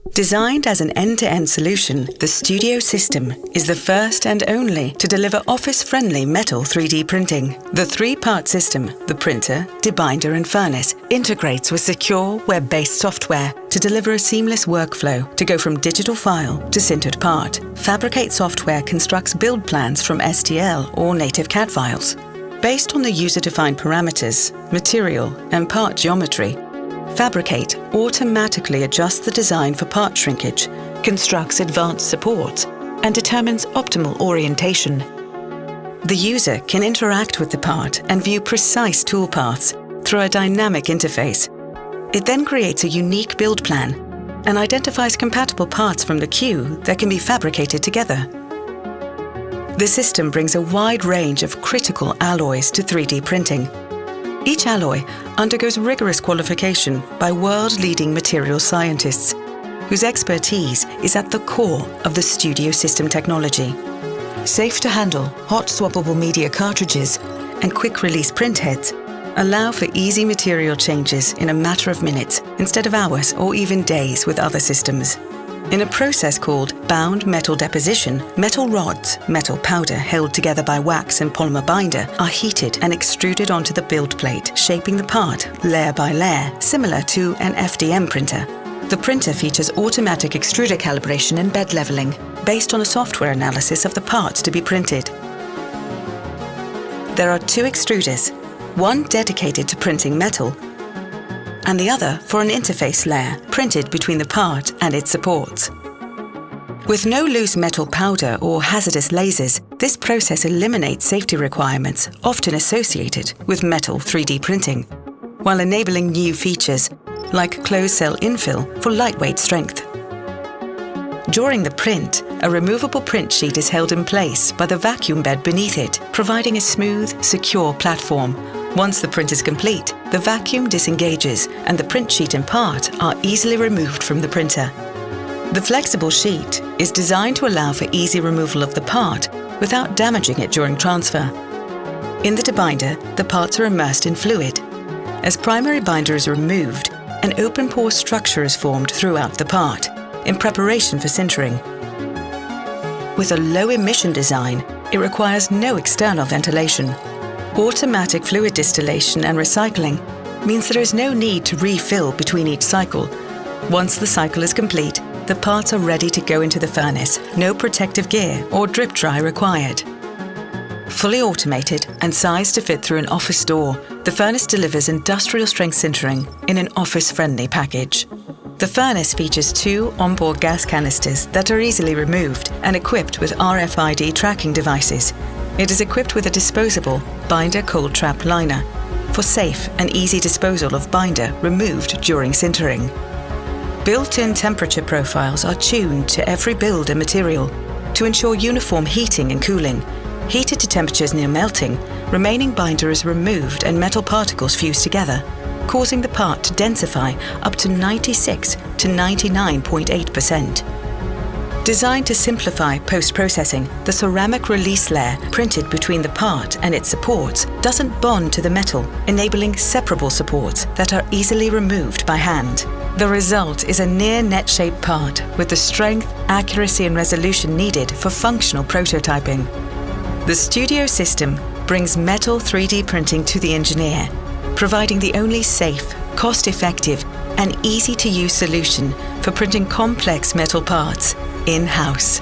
Designed as an end-to-end solution, the Studio system is the first and only to deliver office-friendly metal 3D printing. The three-part system, the printer, debinder and furnace, integrates with secure web-based software to deliver a seamless workflow to go from digital file to sintered part. Fabricate software constructs build plans from STL or native CAD files. Based on the user-defined parameters, material and part geometry, Fabricate automatically adjusts the design for part shrinkage, constructs advanced supports, and determines optimal orientation. The user can interact with the part and view precise toolpaths through a dynamic interface. It then creates a unique build plan and identifies compatible parts from the queue that can be fabricated together. The system brings a wide range of critical alloys to 3D printing. Each alloy undergoes rigorous qualification by world-leading materials scientists, whose expertise is at the core of the Studio system technology. Safe to handle, hot swappable media cartridges and quick-release printheads allow for easy material changes in a matter of minutes instead of hours or even days with other systems. In a process called bound metal deposition, metal rods, metal powder held together by wax and polymer binder, are heated and extruded onto the build plate, shaping the part layer by layer, similar to an FDM printer. The printer features automatic extruder calibration and bed leveling, based on a software analysis of the parts to be printed. There are two extruders, one dedicated to printing metal, and the other for an interface layer printed between the part and its supports. With no loose metal powder or hazardous lasers, this process eliminates safety requirements often associated with metal 3D printing, while enabling new features like closed-cell infill for lightweight strength. During the print, a removable print sheet is held in place by the vacuum bed beneath it, providing a smooth, secure platform. Once the print is complete, the vacuum disengages and the print sheet and part are easily removed from the printer. The flexible sheet is designed to allow for easy removal of the part without damaging it during transfer. In the debinder, the parts are immersed in fluid. As primary binder is removed, an open pore structure is formed throughout the part, in preparation for sintering. With a low emission design, it requires no external ventilation. Automatic fluid distillation and recycling means there is no need to refill between each cycle. Once the cycle is complete, the parts are ready to go into the furnace. No protective gear or drip dry required. Fully automated and sized to fit through an office door, the furnace delivers industrial strength sintering in an office-friendly package. The furnace features two onboard gas canisters that are easily removed and equipped with RFID tracking devices. It is equipped with a disposable binder cold trap liner for safe and easy disposal of binder removed during sintering. Built-in temperature profiles are tuned to every build and material to ensure uniform heating and cooling. Heated to temperatures near melting, remaining binder is removed and metal particles fuse together, causing the part to densify up to 96 to 99.8%. Designed to simplify post-processing, the ceramic release layer printed between the part and its supports doesn't bond to the metal, enabling separable supports that are easily removed by hand. The result is a near net-shaped part with the strength, accuracy and resolution needed for functional prototyping. The Studio system brings metal 3D printing to the engineer, providing the only safe, cost-effective and easy-to-use solution for printing complex metal parts in-house.